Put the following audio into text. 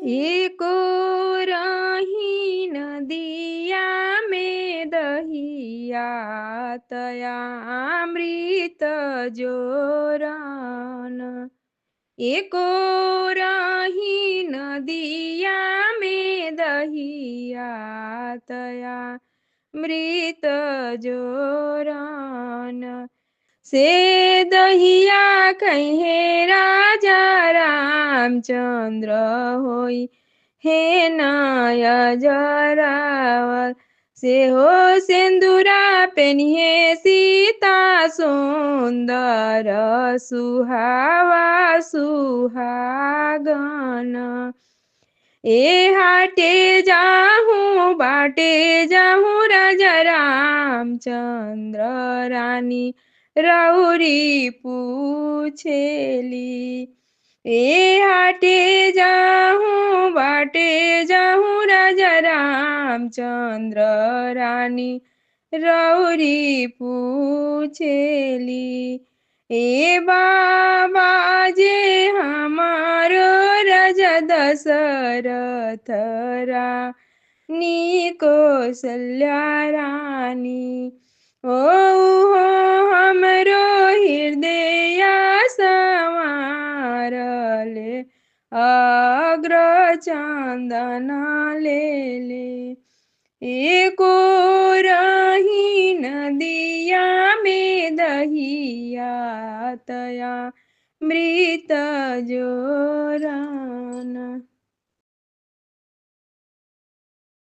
एको रही नदिया में दहिया तया अमृत जोरन। एको रही नदिया में दहिया तया मृत जोरन। से दहिया कहे राजा रामचंद्र होई हे नाय जरावल। से हो सिंदूरा पेनिहे सीता सुंदर सुहावा सुहागन। ए हाटे जाहूँ बाटे जाहूँ राजा रामचंद्र रानी रौरी पूछेली। ए हाटे जाहूँ बाटे जाहूँ राजा रामचंद्र रानी रौरी पूछेली। ए बाबा जे हमारो राजा दशरथ रानी कौशल्या रानी। ओ हो हमरो हृदय संवारले अग्र चंदन ले ले। एको रही नदिया में दहिया तया मृत जोरन।